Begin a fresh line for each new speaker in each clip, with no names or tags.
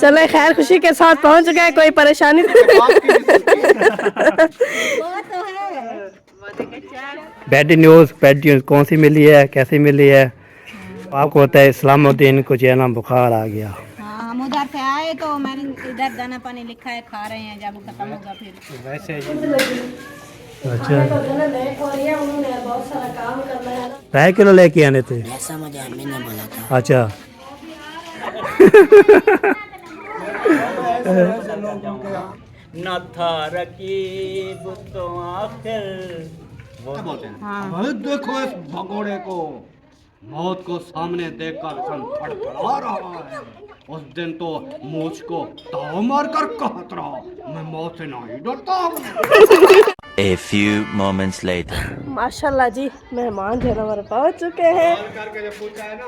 चले खैर खुशी के साथ पहुंच गए, कोई परेशानी
बैड न्यूज़ कौन सी मिली है, कैसी मिली है? आपको होता है इस्लामुद्दीन को जो है ना बुखार आ गया।
हाँ, हम उधर से आए तो मैंने इधर दाना पानी लिखा है, खा रहे हैं, जब खत्म होगा फिर
वैसे
अच्छा लेट हो रही है, उन्होंने बहुत सारा काम करना है ना।
2 किलो लेके आने थे।
ऐसा मुझे अम्मी ने बोला था।
अच्छा
न था रकीब तो आखिर
हाँ। देखो इस भगोड़े को, मौत को सामने देखकर सन फड़फड़ा रहा है। उस दिन तो मुझको ताव मार कर कहत रहा, मैं मौत से नहीं डरता।
A few moments later.
माशाल्लाह जी, मेहमान जो है हमारे पहुंच चुके हैं।
कॉल करके जब पूछा है ना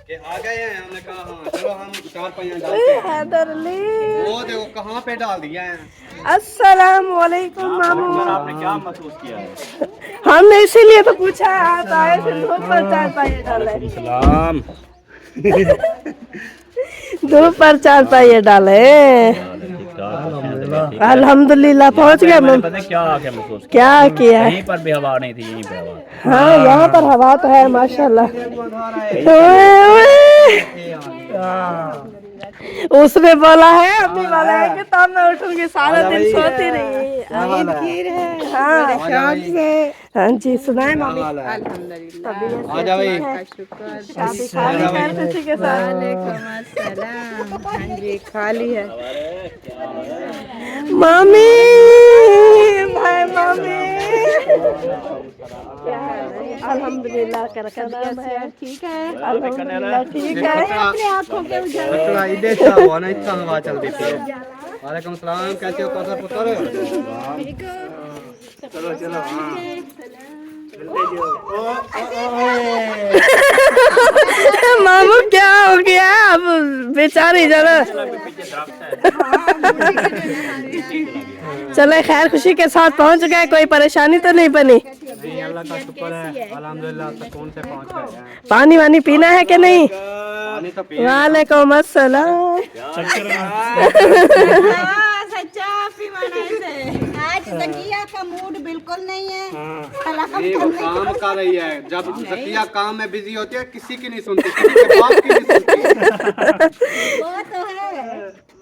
कि आ गए हैं, हमने कहा हाँ चलो हम 4 पहिया डालते हैं।
हैदरली,
वो देखो कहाँ पे डाल दिया है।
अस्सलाम वालेकुम मामू।
आपने क्या महसूस किया है?
हमने इसीलिए तो पूछा है, आप आए थे धूप पर 4 पाए डाले।
सलाम।
धूप पर 4 पाए डाले। अल्हम्दुलिल्लाह पहुंच गए।
पता है क्या महसूस किया?
क्या किया?
यहीं पर भी हवा नहीं थी, यहीं पे हवा।
हाँ, यहाँ पर हवा तो है माशाल्लाह। उसने बोला है, अम्मी वाला है कि तब मैं उठूंगी, सारा दिन सोती रही। हाँ शौक से। हाँ जी सुनाए मम्मी।
अल्हम्दुलिल्लाह।
आ जा भाई।
शादी खाली है खुशी के साथ।
वालेकुम अस्सलाम। हाँ जी खाली है।
मम्मी, भाई मम्मी। अल्हम्दुलिल्लाह कर ठीक है। अल्हम्दुलिल्लाह ठीक है। अपनी आँखों के
थोड़ा इधर से हवा ना, इतना हवा चलती थी। वालेकुम सलाम, कैसे हो कौसर पुत्र? चलो चलो
मामू क्या हो गया अब बेचारी जरा। चले खैर खुशी के साथ पहुंच गए, कोई परेशानी तो नहीं बनी?
नहीं, अल्लाह का शुक्र है, अल्हम्दुलिल्लाह सुकून से पहुंच गए हैं।
पानी वानी पीना है कि नहीं?
पानी तो पिए।
वालेकुम अस्सलाम।
आज जकिया का मूड बिल्कुल नहीं है।
ये वो काम कर रही है, जब जकिया काम में बिजी होती है किसी की नहीं सुनती, किसी के बाप की नहीं सुनती।
वो तो है।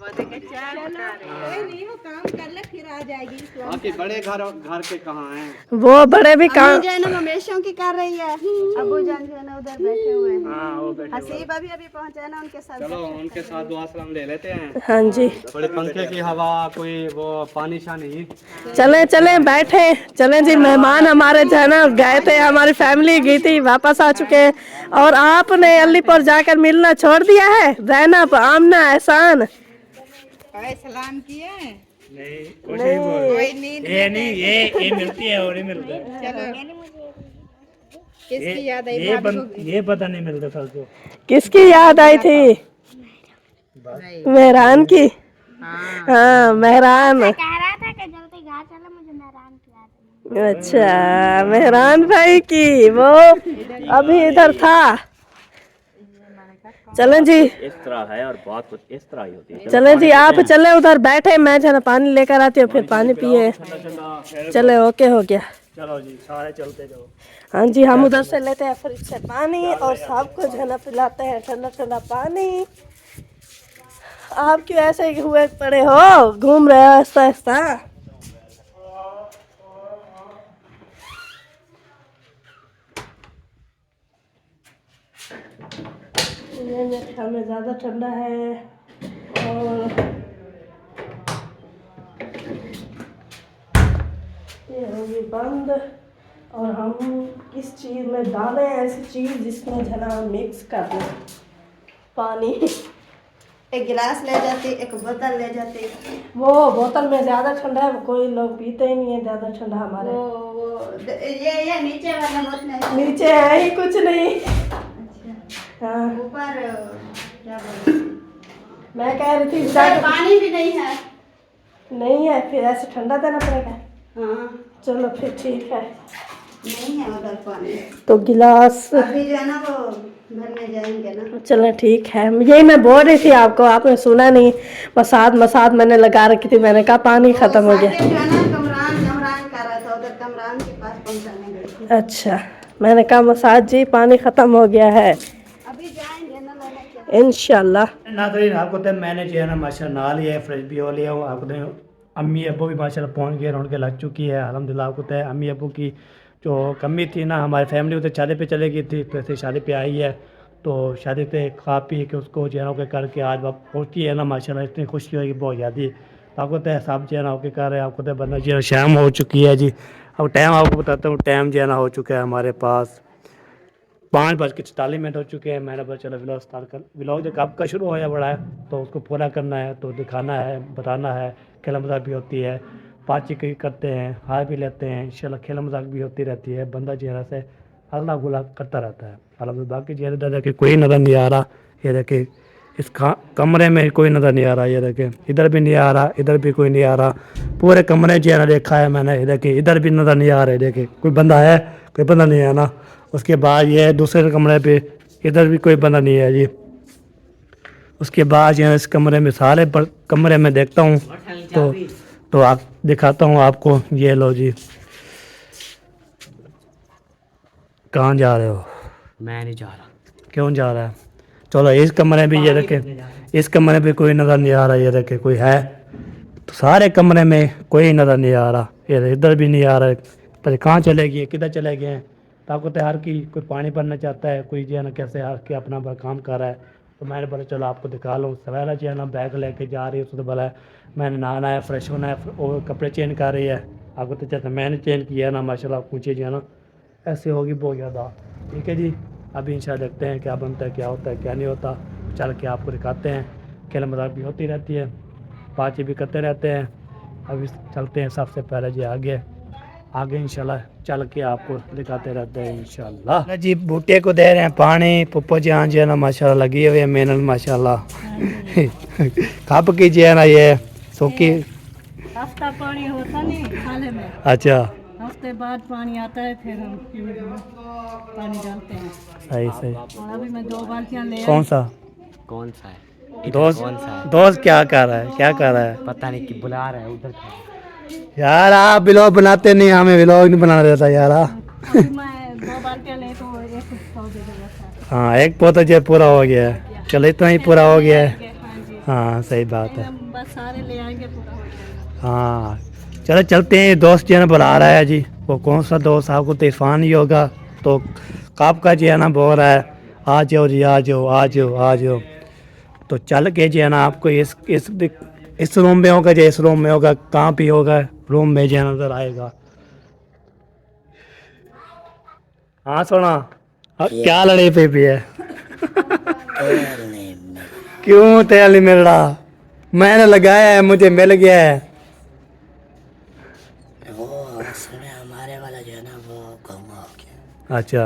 नहीं, वो काम कर ले फिर आ जाएगी।
बाकी बड़े घर के कहाँ हैं?
वो बड़े भी काम
जो है ना मवेशियों की कर रही है। अबू जान जो है ना उधर बैठे हुए हैं। हसीब अभी पहुंचे है ना उनके साथ।
चलो उनके साथ दुआ सलाम ले लेते हैं।
हाँ जी
थोड़े पंखे की हवा, कोई वो पानी शानी।
चले चले बैठे। चले जी, मेहमान हमारे जो है ना गए थे, हमारी फैमिली गई थी, वापस आ चुके हैं। और आपने अलीपुर जाकर मिलना छोड़ दिया है? जैनब, आमना, एहसान
सलाम किए?
नहीं कुछ नहीं बोल। ये नहीं, ये मिलती है और ये मिलता है।
चलो किसकी याद आई?
ये पता नहीं मिलता था उसको।
किसकी याद आई थी? मेहरान की। हाँ मेहरान।
कह रहा था कि जल्दी घर चलो, मुझे मेहरान की याद आई।
अच्छा मेहरान भाई की, वो अभी इधर था। चलें जी,
इस तरह है और बहुत कुछ इस तरह ही होती है।
चलें जी, आप चले उधर बैठे, मैं जो है ना पानी लेकर आती हूँ, फिर पानी पिए। चले ओके हो गया।
चलो जी सारे चलते जाओ।
हाँ जी, हम उधर से लेते हैं फ्रिज से पानी और सबको जो है ना पिलाते हैं ठंडा ठंडा पानी। आप क्यों ऐसे हुए पड़े हो, घूम रहे हो ऐसा ऐसा? ये मेरे में ज़्यादा ठंडा है और ये होगी बंद। और हम किस चीज़ में डालें, ऐसी चीज़ जिसमें जना मिक्स कर दें पानी।
एक गिलास ले जाती, एक बोतल ले जाती।
वो बोतल में ज़्यादा ठंडा है, कोई लोग पीते ही नहीं है ज़्यादा ठंडा हमारे।
ये नीचे वाला बोतल
नीचे है ही कुछ नहीं।
अच्छा
हाँ
ऊपर क्या बोलते,
मैं कह रही थी
पानी भी नहीं है।
नहीं है, फिर ऐसे ठंडा देना पड़ेगा।
हाँ
चलो फिर ठीक है।
नहीं है उधर पानी।
तो गिलास
अभी जो है ना वो भरने जाएंगे ना।
चलो ठीक है, यही मैं बोल रही थी आपको, आपने सुना नहीं। मसाद मसाद मैंने लगा रखी थी, मैंने कहा पानी खत्म हो गया।
साकिब जो है ना कमरान कर रहा था, उधर कमरान के पास पहुंचाने गई थी।
अच्छा, मैंने कहा मसाद जी पानी खत्म हो गया है।
अभी जाएंगे ना लेने के।
इंशाल्लाह।
नाज़रीन, आपको तो मैंने जो है ना माशा नहा लिया है, फ्रेश भी हो लिया हूँ। आपको तो अम्मी अब्बू भी माशाल्लाह पहुँच गए, उनके लग चुकी है अल्हम्दुलिल्लाह। आपको तो अम्मी अब्बू की जो कमी थी ना, हमारी फैमिली उधर शादी पे चले गई थी, तो ऐसे शादी पे आई है। तो शादी पे खा पी के उसको जो है ना करके आज वह पहुँची है ना माशाल्लाह, इतनी खुशी हुई बहुत ज़्यादा। तो आपको तो सब जो है ना ओके कर रहे हैं। आपको तो बंदा जो है शाम हो चुकी है जी। अब टाइम आपको बताता हूँ, टाइम जो है ना हो चुका है हमारे पास 5:44 हो चुके हैं। मैंने बोला चलो व्लॉग स्टार्ट कर, व्लॉग जो कब का शुरू होया बड़ा है तो उसको पूरा करना है, तो दिखाना है, बताना है। खेल मजाक भी होती है, बातचीत करते हैं, हार भी लेते हैं, इंशाल्लाह खेल मजाक भी होती रहती है। बंदा चेहरा से अल्लाह गुला करता रहता है। अल्लाह बाकी चेहरे दादा कि कोई नज़र नहीं आ रहा। ये देखे इस कमरे में कोई नज़र नहीं आ रहा। ये देखे इधर भी नहीं आ रहा, इधर भी कोई नहीं आ रहा। पूरे कमरे चेहरा देखा है मैंने, देखे इधर भी नज़र नहीं आ रहे। देखे कोई बंदा है, कोई बंदा नहीं है ना। उसके बाद ये दूसरे कमरे पे इधर भी कोई बंदा नहीं है जी। उसके बाद यहाँ इस कमरे में सारे कमरे में देखता हूँ तो आप दिखाता हूँ आपको। ये लो जी, कहाँ जा रहे हो?
मैं नहीं जा रहा।
क्यों जा रहा है? चलो इस कमरे में ये रखे, इस कमरे पे कोई नज़र नहीं आ रहा। ये रखे कोई है तो सारे कमरे में कोई नज़र नहीं आ रहा। ये इधर भी नहीं आ रहा है, पर कहाँ चले गए, किधर चले गए हैं? तो आपको तो हर की कोई पानी भरना चाहता है, कोई जो है ना कैसे हर के अपना काम कर रहा है। तो मैंने बोला चलो आपको दिखा लूँ। सवेरा जो है ना बैग लेके जा रही है, उसने बोला मैंने नहाना है, फ्रेश होना है, और कपड़े चेंज कर रही है। आपको तो चाहता मैंने चेंज किया ना माशाल्लाह, पूछे जो है ना ऐसे होगी बहुत ज़्यादा। ठीक है जी, अभी इंशाल्लाह देखते हैं क्या बनता है, क्या होता है, क्या नहीं होता। चल के आपको दिखाते हैं। खेल मजाक भी होती रहती है, बातचीत भी करते रहते हैं। अभी चलते हैं सबसे पहले जी आगे इंशाल्लाह चल के आपको दिखाते रहते हैं इंशाल्लाह। जी बूटे को दे रहे हैं पानी। पप्पो जी हाँ जी है ना माशाल्लाह लगी हुई है मेहनत माशाल्लाह। कब की जी है ना ये सूखी
हफ्ता पानी होता नहीं खाले में,
अच्छा
हफ्ते बाद पानी आता है, फिर हम पानी डालते हैं।
सही सही।
और अभी मैं 2 बाल्टियाँ ले
कौन सा
कौन सा है
दोस्त क्या कर रहा है, क्या कर रहा है?
पता नहीं कि बुला रहा है उधर।
यार आप व्लॉग बनाते नहीं, हमें व्लॉग नहीं बनाना रहता यार।
अभी मैं 2 बाल्टियाँ ले तो 1 पौधे देगा।
हाँ एक पौधा जो पूरा हो गया है, चलो इतना ही पूरा हो गया है।
हाँ जी,
हाँ सही बात है।
हम बस सारे ले आएंगे, पूरा हो जाएगा।
हाँ चलो चलते हैं। दोस्त जो है ना बुला रहा है जी। वो कौन सा दोस्त, आपको तो इरफान ही होगा। तो कब का जो है ना बोल रहा है आ जाओ जी, आ जाओ आ जाओ आ जाओ। तो चल के जो है ना आपको इस रूम में होगा, जो इस रूम में होगा, कहाँ पे होगा, रूम में जो है नजर आएगा। हाँ सोना, क्या लड़े पे भी है? क्यों तेल नहीं मिल रहा? मैंने लगाया है, मुझे मिल गया है।
वो सुने हमारे वाला जो है ना वो गुम हो गया।
अच्छा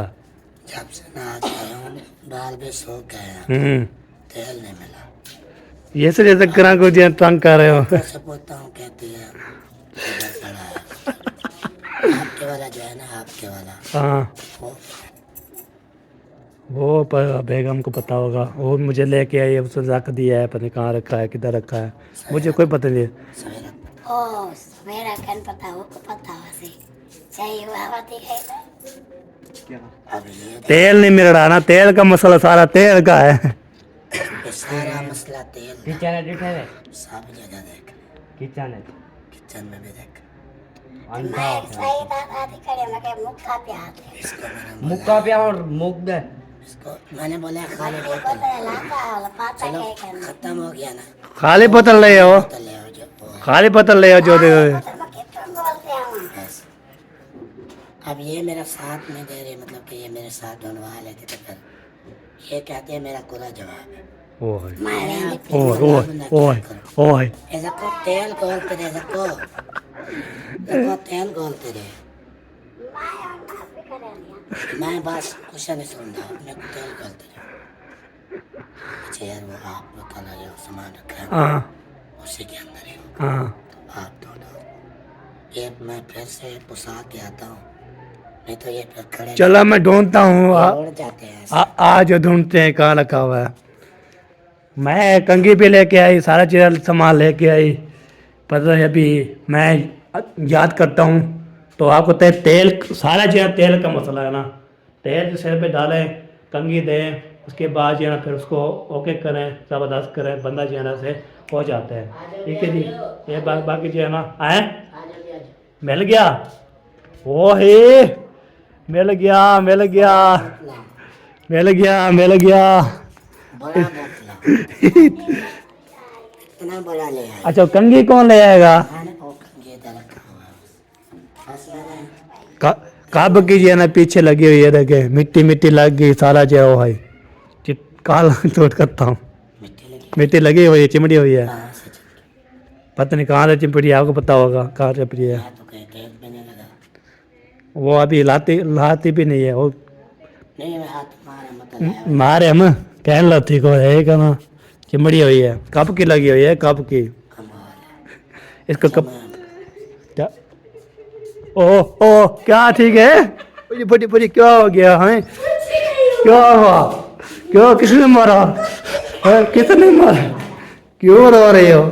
जब से ना आया हूँ बाल भी सूख गए हैं, तेल नहीं मिला।
ये से जैसे करा को जो तंग कर रहे हो।
कैसे पूछता हूँ कहती है इधर पड़ा है। आपके वाला जो है ना, आपके वाला
हाँ वो पर बेगम को पता होगा, वो मुझे लेके आई है, उसने रख दिया है, पता नहीं कहाँ रखा है, किधर रखा है, मुझे कोई पता नहीं है।
ओ मेरा कन पता हो को पता वैसे चाहिए हुआ बात है क्या। अब ये
तेल नहीं मिल रहा ना, तेल का मसला सारा तेल का है।
सारा मसला तेल का।
किचन है
सब जगह देख,
किचन है,
किचन में भी देख।
अंधा
सही बात आती करे मगे मुक्का पे हाथ है। इसको मैंने
मुक्का पे और मुक दे।
इसको मैंने बोला खाली बोतल चलो खत्म हो गया ना।
खाली बोतल ले आओ,
बोतल ले आओ जो वो है।
खाली बोतल ले आओ जो दे दो।
बस अब ये मेरा साथ नहीं दे रही, मतलब कि ये मेरे साथ ढूंढवा लेते तो फिर ये कहते हैं मेरा पूरा जवाब है।
ओए
मैं
ओए ओए ओए
ऐसा को तेल गोलते रहे, को देखो तेल गोलते रहे। मैं बस कुछ नहीं सुनता, अपने को तेल गोलते रहे। अच्छा यार वो आप लोग कल जो सामान रखा है
हाँ
उसी के अंदर ही
हाँ
तो आप ढूंढो। ये मैं फिर से पुसा के आता हूँ, नहीं तो ये फिर खड़े
चलो मैं ढूंढता हूँ
उड़ जाते हैं।
आज ढूंढते हैं कहाँ रखा हुआ है। मैं कंघी भी लेके आई, सारा चीज़ सामान लेके आई, पता है अभी मैं याद करता हूँ तो आपको तेल सारा चीज़ तेल का मसला है ना। तेल सिर पे डालें, कंघी दें, उसके बाद जो है ना फिर उसको ओके करें, ज़बरदस्त करें, बंदा जो है ना से हो जाता है। ठीक है जी, ये बाकी जो है ना आए मिल गया। ओ हे मिल गया मिल गया मिल गया मिल गया।
बड़ा बोतला इतना बड़ा ले आए।
अच्छा कंघी कौन ले आएगा?
ये इधर रखा हुआ है। बस मैंने
कब की जो है ना पीछे लगी हुई है, देखे मिट्टी मिट्टी लग गई, सारा जो है भाई काला चोट करता हूँ। मिट्टी लगी हुई है, चिमड़ी हुई है,
कहाँ से
पता नहीं कहाँ से चिमड़ी है, आपको पता होगा कहाँ चिमड़ी है।
तो कहीं तेल में नहीं लगा।
वो अभी लाती भी नहीं है वो,
नहीं मैं हाथ मारा मतलब
मारे हम कहने लगती को है कहना चिमड़ी हुई है, कब की लगी हुई है, कब की।
कमाल।
इसको कब क्या ओ क्या ठीक है बड़ी बड़ी क्या हो गया है, क्या हुआ, क्यों किसने मारा है? किसने मारा, क्यों रो रहे हो?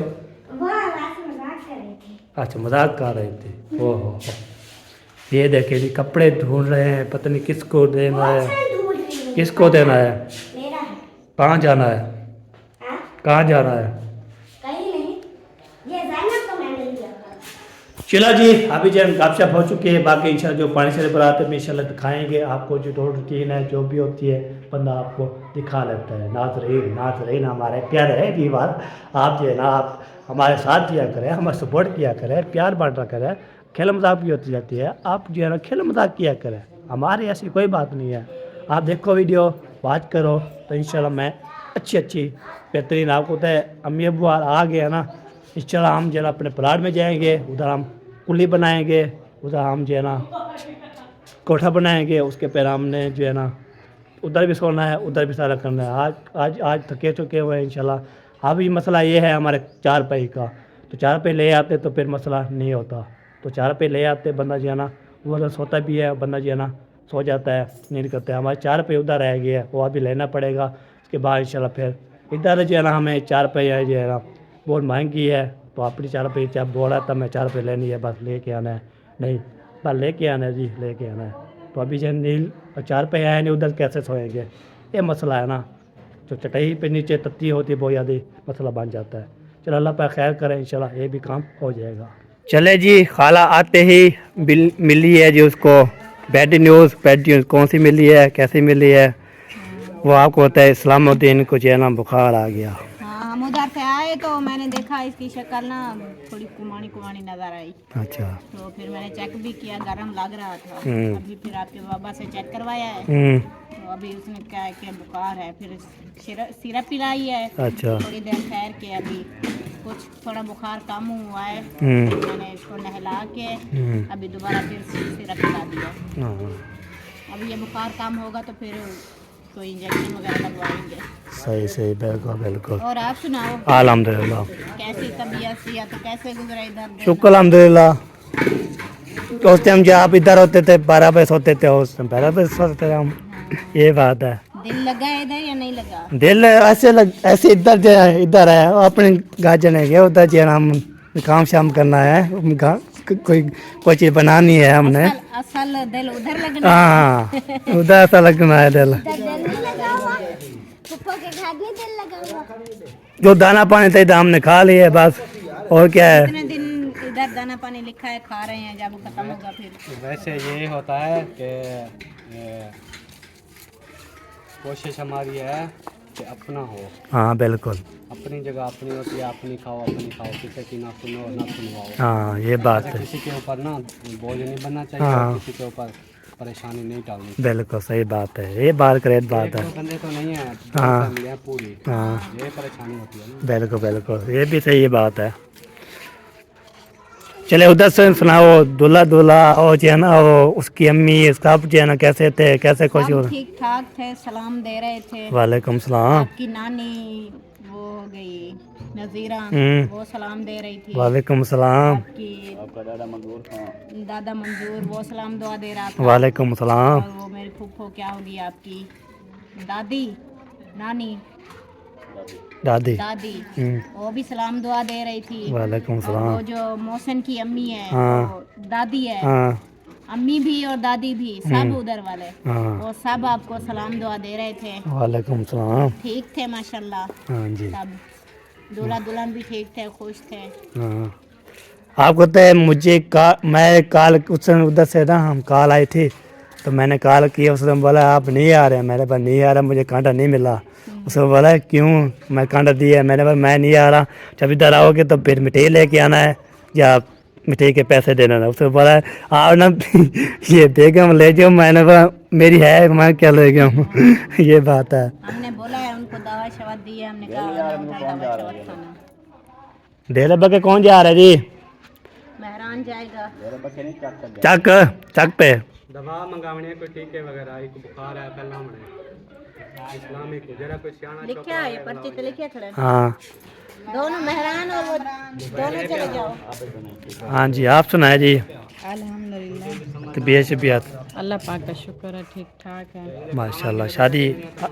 अच्छा मजाक कर रहे थे। ओहो ये देखे जी कपड़े ढूंढ रहे हैं, पता नहीं किसको देना है, किसको देना है, कहाँ जाना है, कहाँ जाना है। चला जी अभी जो गपशप हो चुकी है, बाकी इंशाल्लाह जो पानी से बराते में इंशाल्लाह दिखाएंगे आपको, जो रूटीन है जो भी होती है बंदा आपको दिखा लेता है। नाज़रीन हमारे प्यारे है जी बात, आप जो है ना आप हमारे साथ दिया करें, हमारा सपोर्ट किया करें, प्यार बांटा करें, खेल मजाक भी होती जाती है, आप जो है ना खेल मजाक किया करें, हमारी ऐसी कोई बात नहीं है। आप देखो वीडियो बात करो तो इंशाल्लाह मैं अच्छी बेहतरीन आपको तो अम्मी अब्बू आ गया ना, इंशाल्लाह हम जो है ना अपने प्लाट में जाएंगे, उधर हम कुली बनाएंगे, उधर हम जो है ना कोठा बनाएंगे, उसके फिर हमने जो है ना उधर भी सोना है, उधर भी सारा करना है। आज थके चुके हुए हैं इंशाल्लाह। अभी मसला ये है हमारे 4 पैसे का, तो 4 पैसे ले आते तो फिर मसला नहीं होता, तो 4 पैसे ले आते बंदा जो है ना वो सोता भी है, बंदा जो है ना सो जाता है, नींद करता है। हमारे 4 पैसे उधर रह गए, वो अभी लेना पड़ेगा। उसके बाद इंशाल्लाह फिर इधर जो है ना हमें 4 पैसे जो है ना बहुत महंगी है, तो अपनी 4 पैसे चाहे बोला तब मैं 4 पैसे लेनी है, बस लेके आना है, नहीं बस लेके आना है जी, लेके आना है। तो अभी जो नील 4 पैसे आए नहीं, उधर कैसे सोएंगे, ये मसला है ना। जो चटाई पे नीचे तत्ती होती है बहुत ज़्यादा मसला बन जाता है। चलो अल्लाह पर खैर करें, इंशाल्लाह ये भी काम हो जाएगा। चले जी खाला आते ही मिली है जी उसको बैड न्यूज़ कौन सी मिली है, कैसी मिली है, वो आपको होता है इस्लामुद्दीन को जो है ना बुखार आ गया।
हाँ हम उधर से आए तो मैंने देखा इसकी शक्ल ना थोड़ी कुमानी नजर आई,
अच्छा
तो फिर मैंने चेक भी किया, गर्म लग रहा था। अभी फिर आपके बाबा से चेक करवाया है, तो अभी उसने क्या है कि बुखार है, फिर सिरप पिलाई है,
अच्छा
थोड़ी देर ठहर के अभी कुछ थोड़ा बुखार कम हुआ है, मैंने इसको नहला के अभी दोबारा फिर सिरप पिला दिया। अभी ये बुखार कम होगा तो फिर कोई इंजेक्शन वगैरह लगवाएंगे।
सही बिल्कुल।
और आप सुनाओ
अल्हम्दुलिल्लाह,
कैसी तबीयत थी, तो कैसे गुजरा इधर दिन?
शुक्र अल्हम्दुलिल्लाह। उस टाइम जब आप इधर होते थे 12 बजे सोते थे, उस टाइम 12 बजे सोते थे हम, ये बात है।
दिल लगा है इधर या नहीं लगा?
दिल ऐसे इधर है अपने गाजने के, उधर जो है हम काम शाम करना है, कोई चीज़ बनानी है हमने।
असल दिल उधर लगना।
हाँ उधर ऐसा लगना है दिल। जो दाना पानी था इधर हमने खा लिया है बस, और क्या है।
कितने दिन इधर दाना पानी लिखा है, खा रहे हैं, जब खत्म होगा फिर?
वैसे यही होता है कि कोशिश हमारी है कि अपना हो,
हाँ बिल्कुल,
अपनी जगह अपनी होती है, अपनी खाओ, किसी की ना सुनो ना सुनवाओ।
हाँ ये बात है,
किसी के ऊपर ना बोझ नहीं बनना चाहिए,
हाँ।
और किसी के ऊपर परेशानी नहीं डालनी चाहिए।
बिल्कुल सही बात है, ये बात करेक्ट बात है।
एक दो बंदे तो नहीं है,
हाँ।
फैमिली है पूरी,
हाँ
ये परेशानी होती है ना।
बिल्कुल ये भी सही बात है। चले उधर से सुनाओ, दूल्हा और जो है ना वो उसकी अम्मी सब जो है ना कैसे थे, कैसे खुश हो?
सब ठीक ठाक थे, सलाम दे रहे थे।
वालेकुम सलाम।
आपकी नानी वो हो गई नजीरा वो सलाम दे रही थी
वालेकुम सलाम।
आपकी दादा मंजूर वो सलाम दुआ दे रहा था।
वालेकुम सलाम।
और वो मेरी फूफो क्या होगी आपकी दादी नानी
दादी।
दादी वो भी सलाम दुआ दे रही थी।
वालेकुम
और
सलाम।
वो जो मोहसिन की अम्मी है
हाँ।
वो दादी है
हाँ
अम्मी भी और दादी भी सब उधर वाले
हाँ।
वो सब आपको सलाम दुआ दे रहे थे।
वालेकुम सलाम।
ठीक थे माशाल्लाह
हाँ जी।
सब दूल्हा दुल्हन भी ठीक थे खुश थे।
हाँ आपको तो मुझे मैं कॉल उस समय उधर से ना हम कॉल आई थी तो मैंने कॉल किया उसने बोला आप नहीं आ रहे मेरे पास नहीं आ रहा मुझे कांटा नहीं मिला। उसने बोला क्यों मैं कांटा दिया मैंने बोला मैं नहीं आ रहा जब इधर आओगे तो फिर मिठाई लेके आना है या मिठाई के पैसे देना है। उसने बोला आप ना ये बेगम ले जाओ मैंने बोला मेरी है मैं क्या ले गया हूँ ये बात है।
हमने बोला है उनको दवा शवा दी है हमने कहा दवा शवा खाना।
डेरे बके कौन जा रहा है जी
मेहरान जाएगा
चक चक पे
दवा मंगावनी है कोई टीके वगैरह एक बुखार है पहला हमने इस्लामिक जरा कोई सियाना
लिखा है ये पर्ची तो लिखे खड़े
हाँ
दोनों मेहरान और वो दोनों चले जाओ।
हाँ जी आप सुनाए जी
अल्हम्दुलिल्लाह
तबीयत शबीयत
अल्लाह पाक का शुक्र है ठीक ठाक है
माशाल्लाह शादी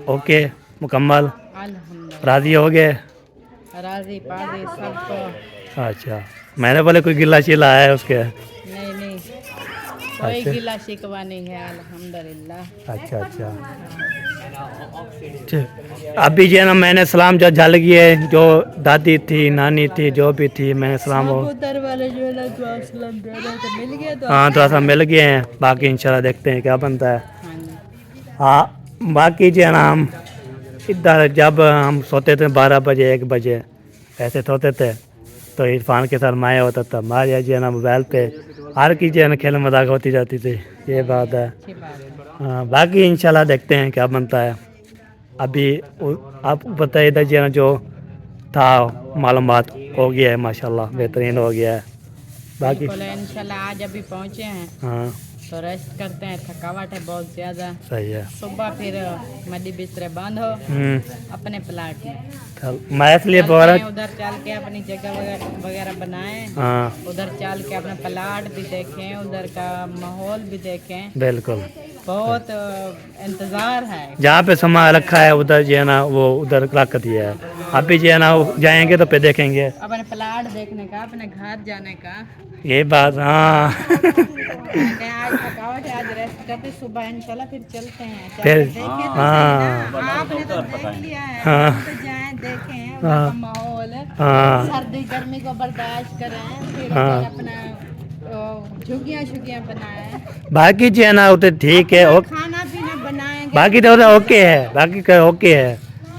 ओके मुकम्मल
अल्हम्दुलिल्लाह
राजी हो गए।
राजी पाजी सबको।
अच्छा मैंने बोले कोई गिला चिल्ला है उसके।
नहीं नहीं कोई गिला शिकवा नहीं है अल्हम्दुलिल्लाह।
अच्छा अच्छा अभी जो है ना मैंने सलाम जो झल गई है जो दादी थी नानी थी जो भी थी मैंने सलाम वो
उधर वाले जो है ना दुआ सलाम दे रहे थे मिल गया तो
हाँ थोड़ा सा मिल गए हैं बाकी इंशाल्लाह देखते हैं क्या बनता है। हाँ बाकी जो है ना हम इधर जब हम सोते थे 12 बजे 1 बजे ऐसे सोते थे तो इरफान के साथ माया होता था हमारे जो है ना मोबाइल पे हर की जो है ना खेल मजाक होती जाती थी ये बात है। हाँ बाकी इंशाल्लाह देखते हैं क्या बनता है। अभी आपको पता है इधर जो है ना जो था मालूमात हो गया है माशाल्लाह बेहतरीन हो गया है। बाकी
इंशाल्लाह आज अभी पहुँचे हैं
हाँ
तो रेस्ट करते हैं थकावट है बहुत ज़्यादा।
सही है।
सुबह फिर मड्डी बिस्तरे बंद हो अपने प्लाट में
चल मैं इसलिए बोल रहा
उधर चल के अपनी जगह वगैरह बनाएं
हाँ
उधर चल के अपना प्लाट भी देखें उधर का माहौल भी देखें।
बिल्कुल
बहुत इंतज़ार है
जहाँ पे सामान रखा है उधर जो है ना वो उधर रख दिया है। अभी जो है ना जाएंगे तो पे देखेंगे
अपने प्लाट देखने का अपने घर जाने का।
ये बात हाँ
आज थकावट है आज रेस्ट करते सुबह इंशाल्लाह फिर चलते हैं
फिर
देखें तो
हाँ
सही ना, आपने तो देख लिया है
हाँ।
हम तो जाएं देखें उधर का माहौल
हाँ
सर्दी गर्मी को बर्दाश्त करें फिर
हाँ।
उधर अपना झुगियाँ शुगियाँ बनाएं
बाकी जो है ना उधर ठीक है
खाना पीना बनाएंगे।
बाकी तो उधर ओके है बाकी का ओके है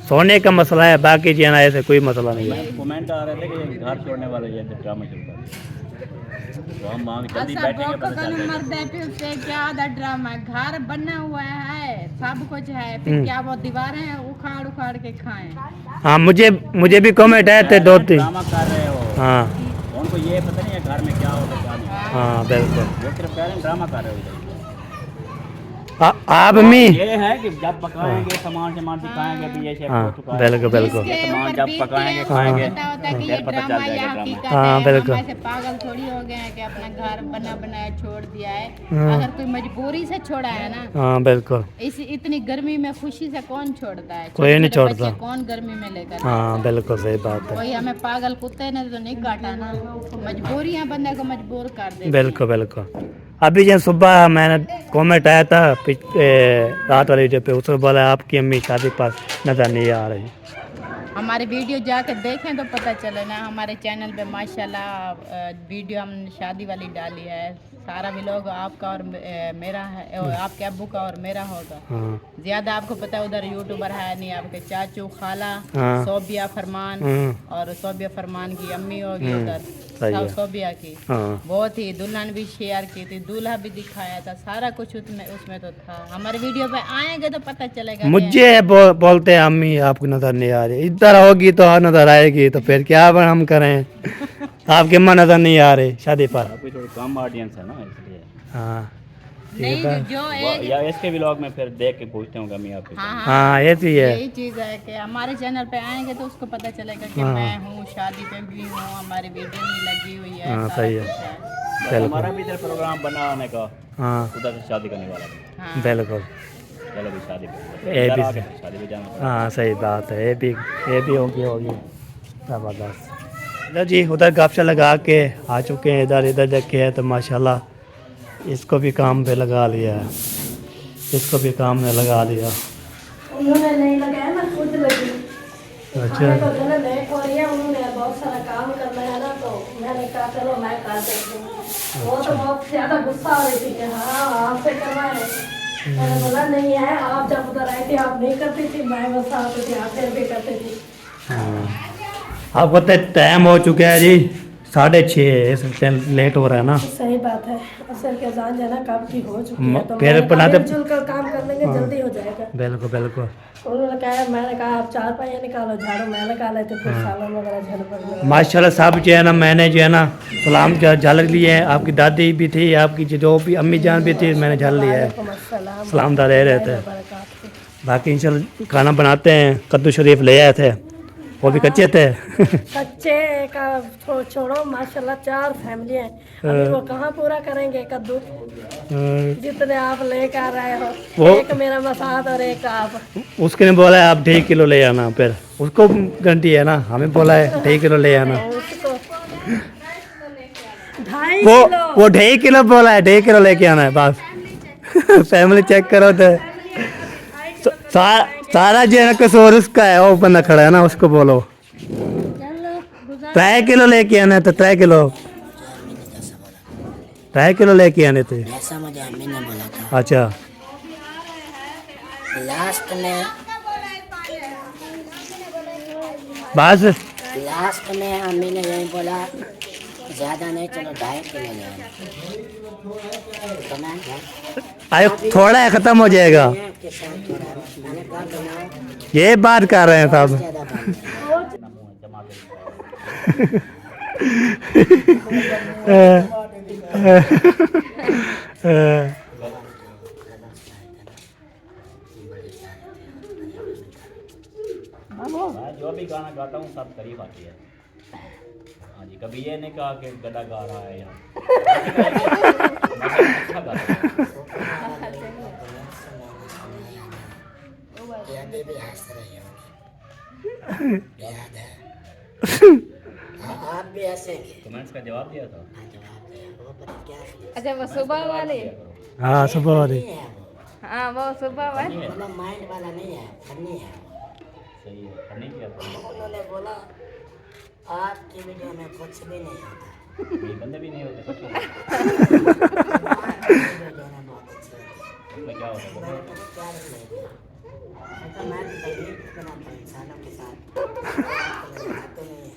सोने का मसला है बाकी जो है ना ऐसे कोई मसला नहीं है।
कमेंट आ रहे थे कि ये घर छोड़ने वाले ये ड्रामा चल रहा है तो हम वहाँ जल्दी
अच्छा
बैठेंगे पता चल जाएगा।
मर बैठे उससे क्या आधा ड्रामा है घर बना हुआ है सब कुछ है फिर क्या वो दीवारें उखाड़ उखाड़ के खाएं।
हाँ मुझे भी कमेंट आए थे 2-3
ड्रामा कर रहे हो
हाँ
उनको ये पता नहीं है घर में क्या होता है क्या नहीं।
हाँ बिल्कुल
वो सिर्फ कह रहे हैं ड्रामा कर रहे हो इधर।
आप मी
ये है कि जब पकाएंगे सामान दिखाएंगे भी ये शेफ
हाँ
हो चुका है
बिल्कुल बिल्कुल
ये सामान जब पकाएंगे खाएंगे
पता होता है कि
फिर
ये
पता
ड्रामा
चल
या
जाएगा
हकीकत
ड्रामा।
हाँ,
है
बिल्कुल।
हम ऐसे पागल थोड़ी हो गए हैं कि अपना घर बना बनाया छोड़ दिया है। अगर कोई मजबूरी से छोड़ा है ना
हाँ बिल्कुल
इस इतनी गर्मी में खुशी से कौन छोड़ता है
कोई नहीं
छोटे-छोटे
छोड़ता।
बच्चे कौन गर्मी में लेकर
हाँ बिल्कुल सही बात है
वही हमें पागल कुत्ते ने तो नहीं काटा ना मजबूरियां बंदे को मजबूर कर दे।
बिल्कुल बिल्कुल अभी जब सुबह मैंने कमेंट आया था रात वाली वीडियो पे उसने बोला आपकी अम्मी शादी पर नज़र नहीं आ रही।
हमारी वीडियो जाकर देखें तो पता चले ना हमारे चैनल पे माशाल्लाह वीडियो हमने शादी वाली डाली है सारा व्लॉग आपका और मेरा है और आपके अब्बू का और मेरा होगा।
हाँ
ज्यादा आपको पता है उधर यूट्यूबर है नहीं आपके चाचू खाला
हाँ।
सोबिया फरमान और सोबिया फरमान की अम्मी होगी उधर
सही है।
सोबिया की
हाँ
बहुत ही दुल्हन भी शेयर की थी दूल्हा भी दिखाया था सारा कुछ उसमें तो था। हमारे वीडियो पे आएंगे तो पता चलेगा।
मुझे बोलते हैं अम्मी आपको नज़र नहीं आ रही इधर होगी तो नज़र आएगी तो फिर क्या हम करें आपके अम्मा नज़र नहीं आ रही शादी पर।
कोई थोड़ी कम ऑडियंस है ना इसलिए।
हाँ
नहीं जो एक
या इसके व्लॉग में फिर देख के पूछते होंगे मैं आपसे।
हाँ
हाँ ये तो है।
यही चीज़ है कि हमारे चैनल पे आएंगे तो उसको पता चलेगा कि मैं हूँ, शादी पे भी हूँ, हमारी वीडियो भी लगी हुई है।
हाँ,
सारा
सही है।
कुछ है।
हमारा भी इधर प्रोग्राम बनाने का,
हाँ
उधर से शादी करने वाला है।
हाँ।
बिल्कुल।
चलो भी शादी पे
ये
इधर
भी
आके शादी पे जाना पड़ेगा।
हाँ सही बात है, ये भी होगी ज़बरदस्त। इधर जी उधर गपशा लगा के आ चुके हैं, इधर देखे है तो माशाल्लाह इसको भी काम पे लगा लिया है, इसको भी काम में लगा लिया।
उन्होंने नहीं लगाया ना, खुद लगी।
अच्छा
हमें तो घर लेट हो रही है, उन्होंने बहुत सारा काम करना है ना, तो मैंने कहा चलो मैं कर देती हूँ। वो तो बहुत ज़्यादा गुस्सा हो रही थी कि हाँ आपसे करवाए। मैंने बोला नहीं है, आप जब उधर आई थी आप नहीं करती थी, मैं बस आती थी, आप फिर भी करती थी।
अब पता टाइम हो चुका है जी 6:30, इस टाइम लेट हो रहा है ना।
सही बात है, असल के जान जाना कब की हो चुकी है, तो
फिर
मैंने कहा
बनाते-
मिलजुल कर काम कर लेंगे, जल्दी हो जाएगा।
बिल्कुल बिल्कुल।
उन्होंने कहा, मैंने कहा आप 4 पहिए निकालो, झाड़ू मैं निकाल लेती, फिर सालन वगैरह झाड़ू कर लो।
माशाल्लाह सब जो है ना, मैंने जो है ना सलाम झलक लिए हैं। आपकी दादी भी थी, आपकी जो भी अम्मी जान भी थी, मैंने झल लिया है,
वालेकुम
सलाम दे रहे थे।
बरकात।
बाकी इंशाल्लाह खाना बनाते हैं। कद्दू शरीफ ले आए थे, वो भी कच्चे थे।
बच्चे का छोड़ो, माशाल्लाह 4 फैमिली हैं, अभी वो कहाँ पूरा करेंगे कद्दू, जितने आप लेकर आए हो।
वो-
एक मेरा मसाद और एक आप।
उसके ने बोला है आप 2.5 किलो ले आना, फिर उसको गारंटी है ना, हमें बोला है 2.5 किलो ले आना।
उसको 2.5
वो
किलो।
वो 2.5 किलो बोला है, 2.5 किलो लेके आना है बस। फैमिली चेक करो तो सारा जो है ना कसूर उसका है, वो बंदा खड़ा है ना, उसको बोलो 3 किलो लेके आना है, तो 3 किलो 3 किलो लेके आने थे।
ऐसा मुझे अम्मी ने बोला था।
अच्छा
लास्ट में
बस
अम्मी ने यही बोला, ज़्यादा नहीं, चलो 2.5 किलो ले आना। तो मैं
आयो थोड़ा है, ख़त्म हो जाएगा।
के साथ थोड़ा मैंने कहा बनाओ,
ये बात कर रहे हैं साहब।
ज़्यादा बन जाए।
मैं जो भी गाना गाता हूँ सब तारीफ आती है। हाँ जी, कभी ये नहीं कहा कि गदा गा रहा है या अच्छा गाता हूँ।
ये अभी भी हंस रही होगी, याद है? आप भी हंसेंगे।
कमेंट्स का जवाब दिया था।
जवाब दे, वो पता क्या है?
अच्छा वो सुबह वाले,
हाँ सुबह वाली।
नहीं है वो,
हाँ वो सुबह वाले।
मतलब माइंड वाला नहीं है, फनी है वो।
सही है, पर नहीं किया था।
उन्होंने बोला आपकी वीडियो में कुछ भी नहीं होता,
ये बंदे भी नहीं होते कुछ नहीं।
वीडियो में बहुत अच्छी होती है।
उसमें क्या होता है?
मैंने कभी प्यार ही नहीं दिया। ऐसा मैं तो तकलीफ बनाता हूँ इंसानों के साथ, तो नहीं है।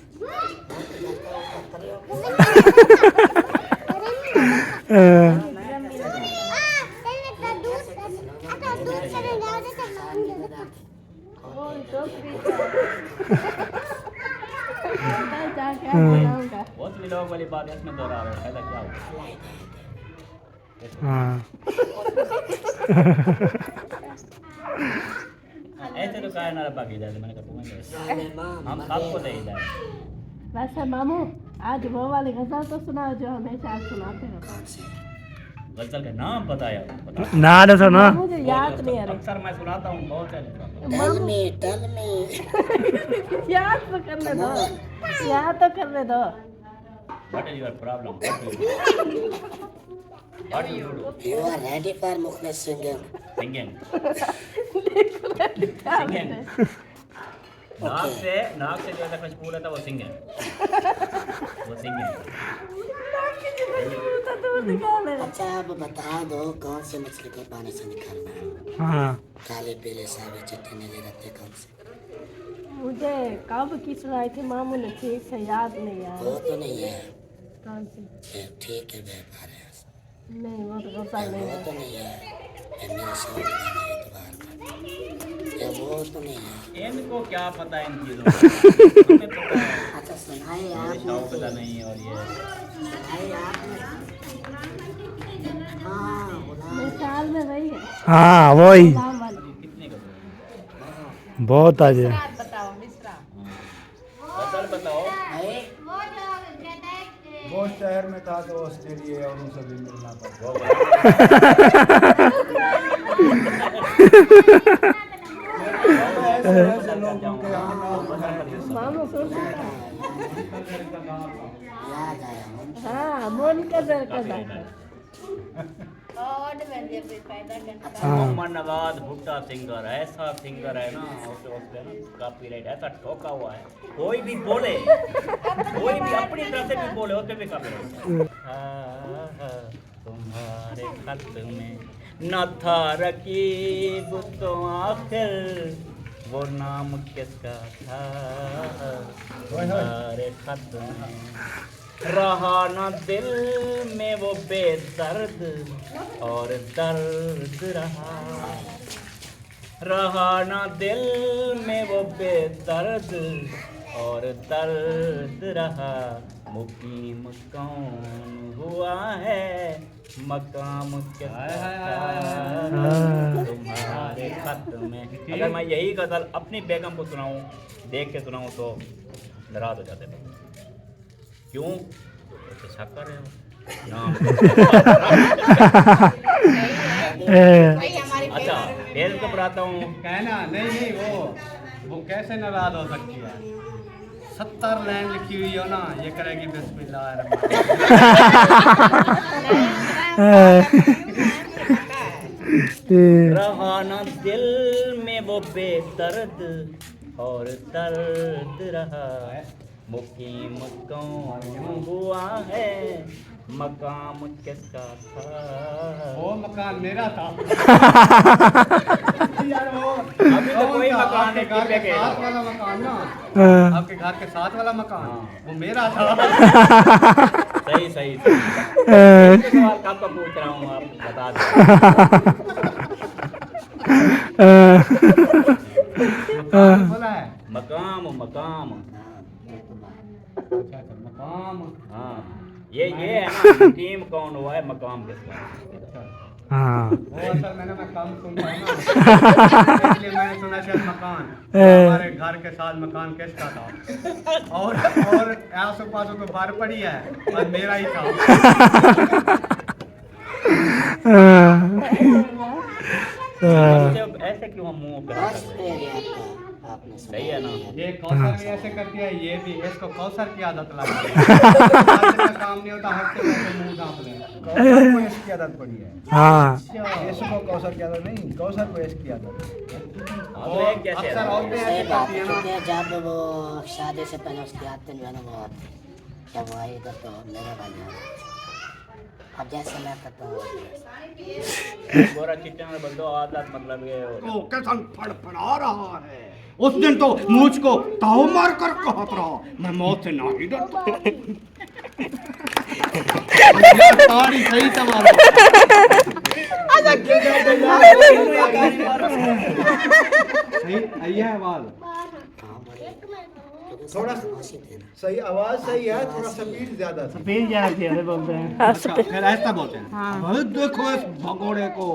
मैं तो जाता हूँ पत्थरों के साथ।
बहुत व्लॉग वाली बात है, इसमें दोहरा रहा है, फायदा क्या होगा?
हाँ
ऐसे तो कहा ना बाकी जाते, मैंने कहा तुम्हें हम सबको दे जाए।
वैसे मामू आज वो वाली गजल तो सुनाओ जो हमेशा आप सुनाते हो।
गजल का नाम पता है? पता
ना दसो ना।
मुझे याद नहीं आ
अक्सर मैं सुनाता हूँ, बहुत सारे सुनाता हूँ।
tell me.
रही। याद तो करने दो, याद तो करने दो।
What is your problem? What do you do?
You are ready for Mukhlis singing.
Singing. Singing. नाक से जो है खुशबू रहता है वो सिंगिंग, वो सिंगिंग।
अच्छा आप बता दो कौन सी मछली को पानी से निकालना है?
हाँ
काले पीले सारे चिट्टे नीले रहते कौन से?
मुझे कब की सुनाई थी मामू ने, ठीक से याद नहीं आ
वो
रहा।
तो नहीं है।
कौन सी?
ये ठीक है व्यापार है।
नहीं वो तो गजल नहीं
वो
है।
तो नहीं है। ये मेरे शौक का एतबार का। ये वो तो नहीं है।
इनको क्या पता है इन चीज़ों का? हमें पता है,
अच्छा सुनाइए
ये
आप
शौक
मुझे।
का नहीं है और ये
सुनाइए आप मुझे। हाँ गुलाम
में वही है
हाँ वही
नाम वाली।
कितने का
बहुत आज है।
बताओ मिश्रा
असल बताओ
भाई
वो शहर में था तो उसके लिए और उनसे भी मिलना पड़ा।
वो
ऐसे ऐसे लोगों के यहाँ
मामू सुन
याद आया मन।
हाँ मन कर
मोहम्मद नवाज भुट्टा सिंगर ऐसा सिंगर है ना उसपे ना कॉपीराइट ऐसा ठोका हुआ है कोई भी बोले कोई भी अपनी तरफ से भी बोले उसपे भी कॉपीराइट। तुम्हारे खत में न था रकीब तो आखिर वो नाम किसका था तुम्हारे खत में रहा न दिल में वो बेदर्द और दर्द रहा न दिल में वो बेदर्द और दर्द रहा मुकीम कौन हुआ है मकाम तुम्हारे खत में। अगर मैं यही गजल अपनी बेगम को सुनाऊं देख के सुनाऊं तो नाराज हो जाते हैं। क्यों तो शक कर रहे हो नाम अच्छा फिर तो बताता हूँ
कहना नहीं वो कैसे नाराज हो सकती है। 70 लाइन लिखी हुई हो ना ये करेगी बिस्मिल्लाह
रहा न दिल में वो बेदर्द और दर्द रहा मुकीम कौन हुआ है मकाम किसका था
वो मकान मेरा था। यार वो
अभी तो कोई मकान नहीं
घर के
किसके
साथ वाला मकान ना आपके घर के साथ वाला मकान वो मेरा था।
सही सही सवाल आपको पूछ रहा हूँ आप बता
मकान बोला है
मकाम मकाम
मकाम
हाँ ये है ना मुकीम कौन हुआ है मकाम किसका।
हाँ
वो असल मैंने मैं कम सुनता हूँ ना इसलिए मैंने सुना शायद मकान हमारे घर के साथ मकान किसका था और आसो पासो तो बार पड़ी है और मेरा ही था।
ऐसे क्यों हम मुंह पे
बहुत
रख रहे हैं?
शुक्रिया आपका आपने
सही है ना
ये कौसर भी ऐसे करती है ये भी इसको कौसर की आदत लग गई है। काम नहीं होता हफ्ते में तो मुंह ढांप ले।
कौशल को इसकी आदत पड़ी है।
हाँ
इसको कौशल की आदत नहीं, कौशल को इसकी आदत।
अब ये कैसे
अक्सर
है?
औरतें
सही
ऐसे
बात
करती
है
है ना
क्योंकि जब वो शादी से पहले उसकी आदतें जो है ना वो जब वो आई इधर तो मेरे वाली अब जैसे मैं करता हूँ
गोरा चिट्टा में बंदो आदत मतलब ये हो
तो कैसा फड़फड़ा रहा है। उस दिन तो मुझको ताव मार कर कहत रहा मैं मौत से नहीं डरता। ताड़ी सही तुम्हारा सही आई है आवाज
थोड़ा सही आवाज सही है, थोड़ा स्पीड ज्यादा थी।
पीन जाना बोलते हैं।
अच्छा फिर ऐसा बोलते हैं भाई देखो इस भगोड़े को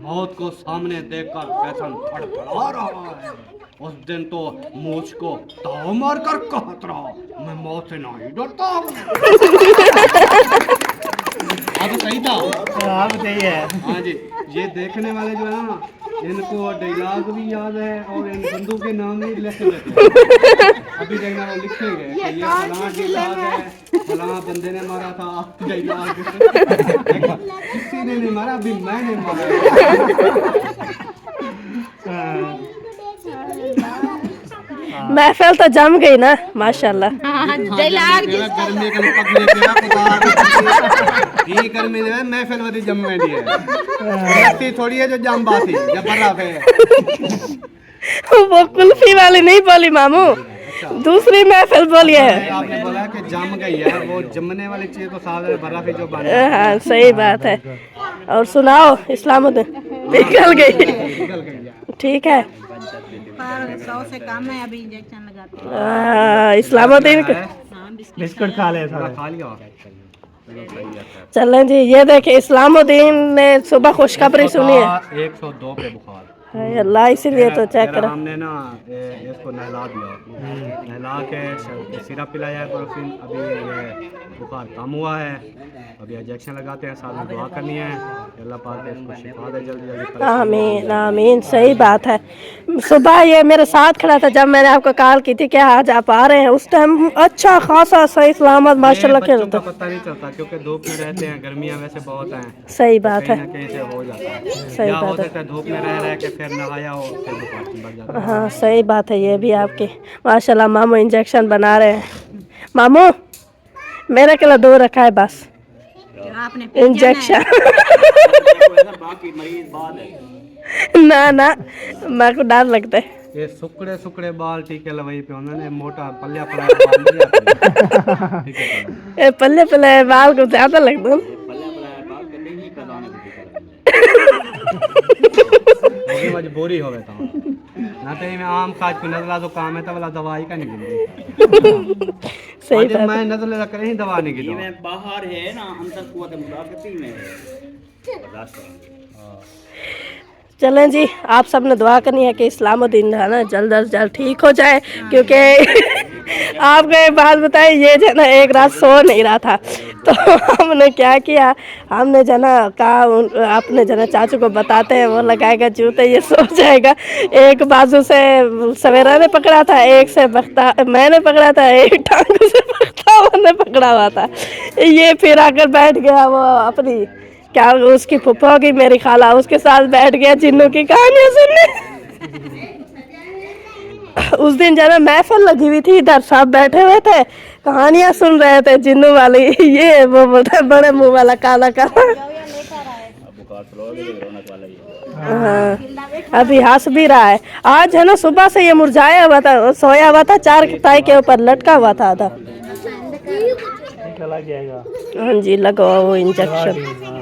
मौत को सामने देखकर कैसा फड़फड़ा रहा है। उस दिन तो मुझको ताव मार कर कहत रहा मैं मौत से नहीं डरता। अब सही था
आप सही है।
हाँ जी ये देखने वाले जो है ना इनको डायलॉग भी याद है और इन बंदों के नाम भी लिख देते हैं। अभी देखना वो लिखेंगे कि ये फलां डायलॉग है फलां बंदे ने मारा था डायलॉग किसी ने नहीं मारा अभी मैंने मारा।
महफिल तो जम गई ना माशाल्लाह।
गर्मी का पक लेके ये गर्मी में महफिल वाली जम में दी है ऐसी थोड़ी है जो जम बासी जब बर्फ है।
वो कुल्फी वाली नहीं बोली मामू, दूसरी महफिल बोली है।
आपने बोला कि जम गई है वो जमने वाली चीज तो साल बर्फ ही जो बन
हाँ सही बात है। और सुनाओ इस्लामुद्दीन निकल गई। ठीक है
100 से कम है अभी इंजेक्शन लगाते हैं।
इस्लामुद्दीन
बिस्कुट खा ले
थोड़ा खा लिया
चलें जी, ये देखिए इस्लामुद्दीन ने सुबह खुशखबरी सुनी है।
102 पे बुखार।
हाय अल्लाह, इसीलिए तो चेक
फिर
करो।
हमने ना इसको नहला दिया, नहला के सिरप पिलाया है क्लोरोक्विन। अभी ये बुखार कम हुआ है, अभी इंजेक्शन लगाते हैं, साथ में दुआ करनी है कि अल्लाह पाक इसको शिफा दे जल्दी जल्दी।
आमीन आमीन, सही बात है। सुबह ये मेरे साथ खड़ा था जब मैंने आपको कॉल की थी कि आज आप आ रहे हैं, उस टाइम अच्छा खासा सही सलामत माशाल्लाह के
बच्चों का पता नहीं चलता क्योंकि धूप में रहते हैं, गर्मियाँ वैसे बहुत हैं।
सही बात है,
कहीं ना कहीं से हो जाता है,
सही
या हो
बात है।
सकता है धूप में रह के फिर नहाया हो फिर बुखार बढ़ जाता है।
हाँ सही बात है, ये भी आपकी। माशाल्लाह मामू इंजेक्शन बना रहे हैं। मामू मेरे के लिए दूर रखा है बस
आपने
इंजेक्शन।
बाकी मरीज बाद है।
ना ना, मेरे को डर लगता है।
ये सुकड़े सुकड़े बाल टीके लवाई पे उन्होंने मोटा पल्लिया पड़ा बाल नहीं आता। ठीक है,
ये पल्ले पल्ले बाल को ज्यादा लगता है।
होगी मजबूरी हो गया ना तो मैं आम काज को नजला तो काम है तो वाला दवाई का नहीं गिनती।
सही बात
मैं नजर रख रही दवा नहीं गिनती।
में बाहर है ना, अंदर कुआं के मुदाफती में बर्दाश्त करेंगे।
चलें जी, आप सब ने दुआ करनी है कि इस्लामुद्दीन है ना जल्द अज जल्द ठीक हो जाए, क्योंकि आपको एक बात बताए, ये जो ना एक रात सो नहीं रहा था, तो हमने क्या किया, हमने जो ना कहा अपने जो ना चाचू को बताते हैं, वो लगाएगा जूते ये सो जाएगा। एक बाजू से सवेरा ने पकड़ा था, एक से बख्ता मैंने पकड़ा था, एक टांग से बख्तावर ने पकड़ा हुआ था। ये फिर आकर बैठ गया वो अपनी क्या उसकी फुफा होगी मेरी खाला, उसके साथ बैठ गया जिन्नों की कहानियां सुनने। उस दिन जरा महफिल लगी हुई थी, इधर सब बैठे हुए थे कहानियां सुन रहे थे जिन्नू वाली। ये वो बोलता बड़े मुंह वाला काला काला। हाँ अभी हंस भी रहा है। आज है ना सुबह से ये मुरझाया हुआ था, सोया हुआ था, 4 ताई के ऊपर लटका हुआ था।
चला जाएगा।
हाँ जी, लगवा वो इंजेक्शन।